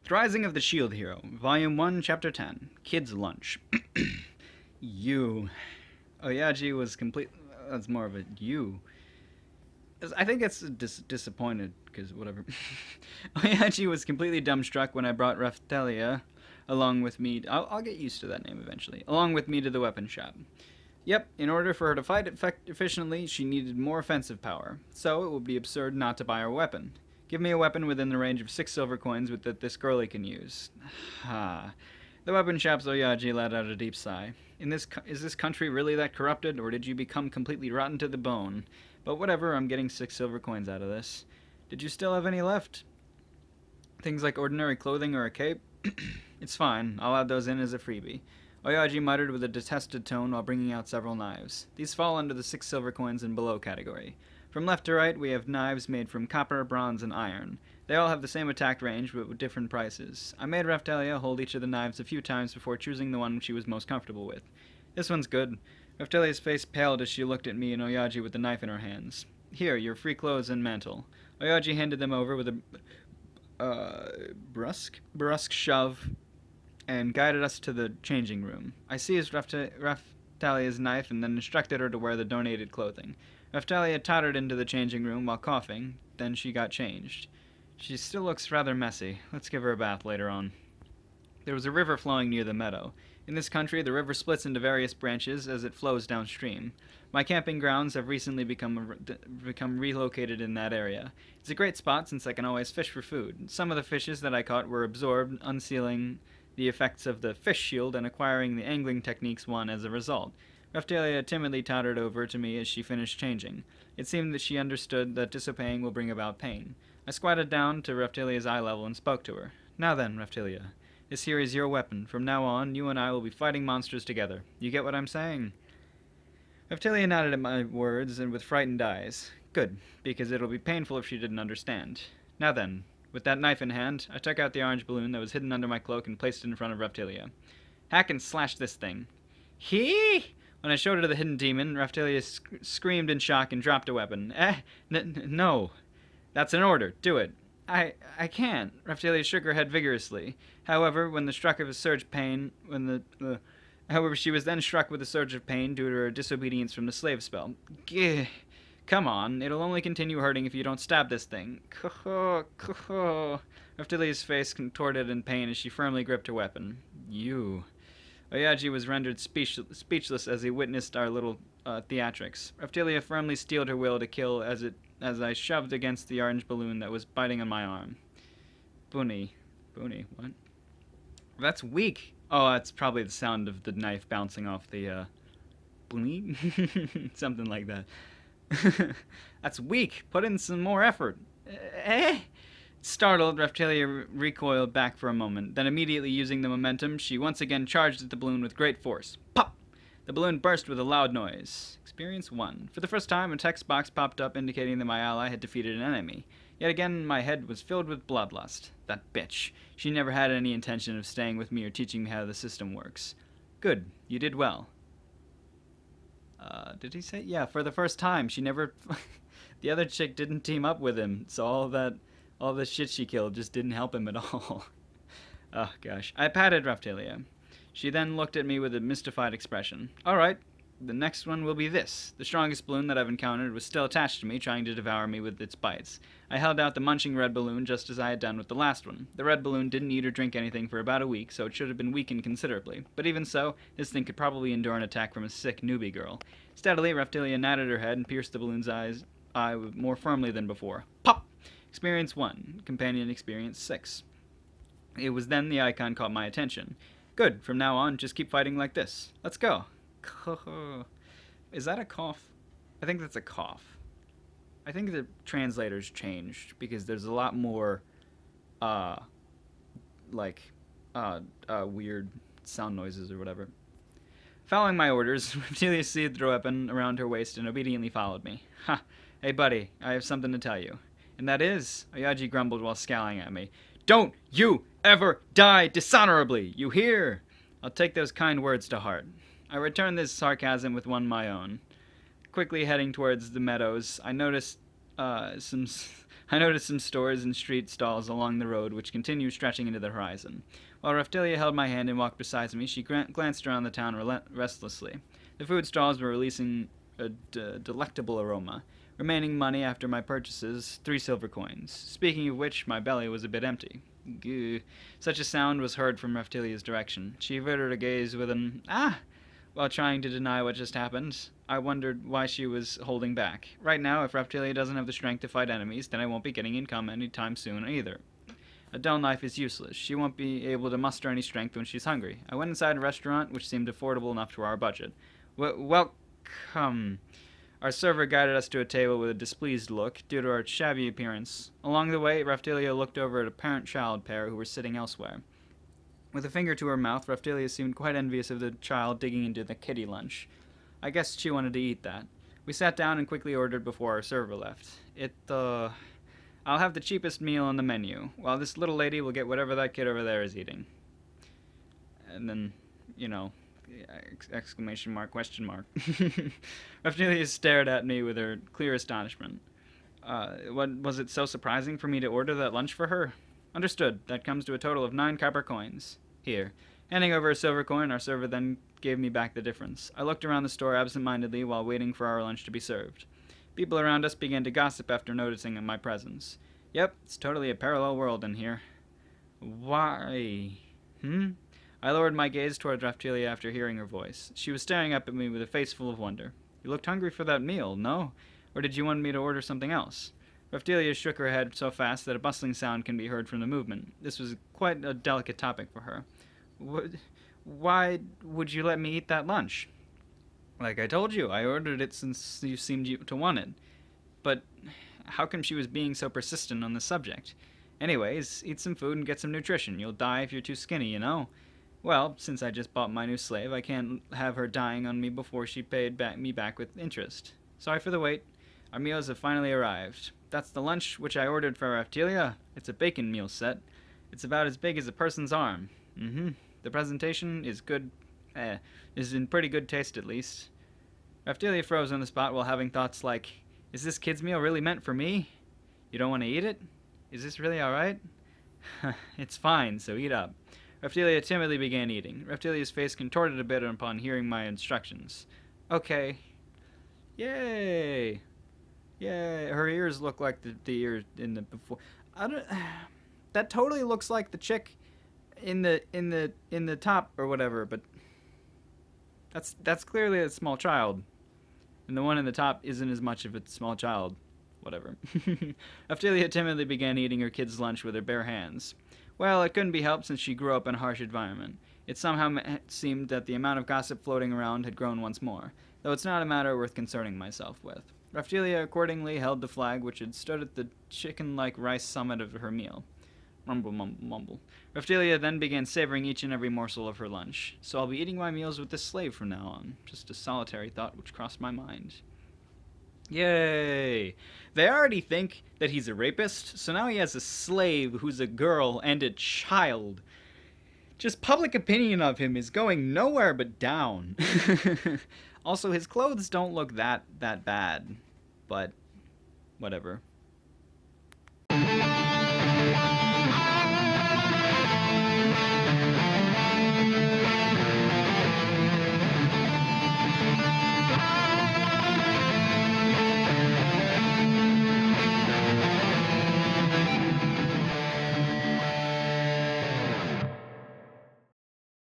The Rising of the Shield Hero, Volume 1, Chapter 10, Kid's Lunch. You. Oyaji was complete. That's more of a you. I think it's disappointed, because whatever. Oyaji was completely dumbstruck when I brought Raftelia along with me. I'll get used to that name eventually. Along with me to the weapon shop. Yep, in order for her to fight efficiently, she needed more offensive power. So it would be absurd not to buy her a weapon. Give me a weapon within the range of 6 silver coins that this girlie can use. The weapon shop's Oyaji let out a deep sigh. Is this country really that corrupted, or did you become completely rotten to the bone? But whatever, I'm getting 6 silver coins out of this. Did you still have any left? Things like ordinary clothing or a cape? It's fine, I'll add those in as a freebie. Oyaji muttered with a detested tone while bringing out several knives. These fall under the 6 silver coins and below category. From left to right, we have knives made from copper, bronze, and iron. They all have the same attack range, but with different prices. I made Raftelia hold each of the knives a few times before choosing the one she was most comfortable with. This one's good. Raftelia's face paled as she looked at me and Oyaji with the knife in her hands. Here, your free clothes and mantle. Oyaji handed them over with a brusque shove and guided us to the changing room. I seized Raftelia's knife and then instructed her to wear the donated clothing. Raftelia tottered into the changing room while coughing, then she got changed. She still looks rather messy. Let's give her a bath later on. There was a river flowing near the meadow. In this country, the river splits into various branches as it flows downstream. My camping grounds have recently become relocated in that area. It's a great spot since I can always fish for food. Some of the fishes that I caught were absorbed, unsealing the effects of the fish shield and acquiring the angling techniques won as a result. Raftelia timidly tottered over to me as she finished changing. It seemed that she understood that disobeying will bring about pain. I squatted down to Raftelia's eye level and spoke to her. Now then, Raftelia, this here is your weapon. From now on, you and I will be fighting monsters together. You get what I'm saying? Raftelia nodded at my words and with frightened eyes. Good, because it'll be painful if she didn't understand. Now then, with that knife in hand, I took out the orange balloon that was hidden under my cloak and placed it in front of Raftelia. Hack and slash this thing. Hee! When I showed her the hidden demon, Raftelia screamed in shock and dropped a weapon. No. That's an order. Do it. I can't. Raftelia shook her head vigorously. However, she was then struck with a surge of pain due to her disobedience from the slave spell. Gah. Come on, it'll only continue hurting if you don't stab this thing. Raftelia's face contorted in pain as she firmly gripped her weapon. You. Oyaji was rendered speechless as he witnessed our little theatrics. Raftelia firmly steeled her will to kill as I shoved against the orange balloon that was biting on my arm. Boony, what? That's weak. Oh, that's probably the sound of the knife bouncing off the, boony? Something like that. That's weak. Put in some more effort. Startled, Raftelia recoiled back for a moment. Then immediately using the momentum, she once again charged at the balloon with great force. Pop! The balloon burst with a loud noise. Experience 1. For the first time, a text box popped up indicating that my ally had defeated an enemy. Yet again, my head was filled with bloodlust. That bitch. She never had any intention of staying with me or teaching me how the system works. Good. You did well. Did he say? Yeah, for the first time. She never... The other chick didn't team up with him, so all the shit she killed just didn't help him at all. Oh, gosh. I patted Raftelia. She then looked at me with a mystified expression. All right, the next one will be this. The strongest balloon that I've encountered was still attached to me, trying to devour me with its bites. I held out the munching red balloon just as I had done with the last one. The red balloon didn't eat or drink anything for about a week, so it should have been weakened considerably. But even so, this thing could probably endure an attack from a sick newbie girl. Steadily, Raftelia nodded her head and pierced the balloon's eye more firmly than before. Pop! Experience 1. Companion experience 6. It was then the icon caught my attention. Good. From now on, just keep fighting like this. Let's go. Is that a cough? I think that's a cough. I think the translators changed because there's a lot more, weird sound noises or whatever. Following my orders, Raftelia seized the weapon around her waist and obediently followed me. Ha! Hey, buddy, I have something to tell you. And that is, Oyaji grumbled while scowling at me, don't you ever die dishonorably, you hear? I'll take those kind words to heart. I returned this sarcasm with one my own. Quickly heading towards the meadows, I noticed I noticed some stores and street stalls along the road, which continued stretching into the horizon. While Raphtalia held my hand and walked beside me, she glanced around the town restlessly. The food stalls were releasing a delectable aroma. Remaining money after my purchases, 3 silver coins. Speaking of which, my belly was a bit empty. Gah. Such a sound was heard from Raphtalia's direction. She averted her gaze with an "ah!" while trying to deny what just happened. I wondered why she was holding back. Right now, if Raphtalia doesn't have the strength to fight enemies, then I won't be getting income anytime soon either. A dull knife is useless. She won't be able to muster any strength when she's hungry. I went inside a restaurant, which seemed affordable enough to our budget. Welcome. Our server guided us to a table with a displeased look due to our shabby appearance. Along the way, Raphtalia looked over at a parent-child pair who were sitting elsewhere. With a finger to her mouth, Raphtalia seemed quite envious of the child digging into the kiddie lunch. I guess she wanted to eat that. We sat down and quickly ordered before our server left. I'll have the cheapest meal on the menu, while this little lady will get whatever that kid over there is eating. And then, exclamation mark, question mark. Raphtalia stared at me with her clear astonishment. What was it so surprising for me to order that lunch for her? Understood. That comes to a total of 9 copper coins. Here. Handing over a silver coin, our server then gave me back the difference. I looked around the store absent-mindedly while waiting for our lunch to be served. People around us began to gossip after noticing my presence. Yep, it's totally a parallel world in here. Why? I lowered my gaze toward Raphtalia after hearing her voice. She was staring up at me with a face full of wonder. You looked hungry for that meal, no? Or did you want me to order something else? Raphtalia shook her head so fast that a bustling sound can be heard from the movement. This was quite a delicate topic for her. Why would you let me eat that lunch? Like I told you, I ordered it since you seemed to want it. But how come she was being so persistent on the subject? Anyways, eat some food and get some nutrition. You'll die if you're too skinny, you know? Well, since I just bought my new slave, I can't have her dying on me before she paid me back with interest. Sorry for the wait. Our meals have finally arrived. That's the lunch which I ordered for Raphtalia. It's a bacon meal set. It's about as big as a person's arm. The presentation is good. Is in pretty good taste at least. Raphtalia froze on the spot while having thoughts like, is this kid's meal really meant for me? You don't want to eat it? Is this really alright? It's fine, so eat up. Raphtalia timidly began eating. Raphtalia's face contorted a bit upon hearing my instructions. Okay. Yay! Yay! Her ears look like the ears in the before. That totally looks like the chick in the top or whatever, but that's clearly a small child. And the one in the top isn't as much of a small child. Whatever. Raphtalia timidly began eating her kid's lunch with her bare hands. Well, it couldn't be helped since she grew up in a harsh environment. It somehow seemed that the amount of gossip floating around had grown once more, though it's not a matter worth concerning myself with. Raphtalia accordingly held the flag which had stood at the chicken-like rice summit of her meal. Mumble, mumble, mumble. Raphtalia then began savoring each and every morsel of her lunch. So I'll be eating my meals with this slave from now on. Just a solitary thought which crossed my mind. Yay! They already think that he's a rapist, so now he has a slave who's a girl and a child. Just public opinion of him is going nowhere but down. Also, his clothes don't look that bad, but whatever.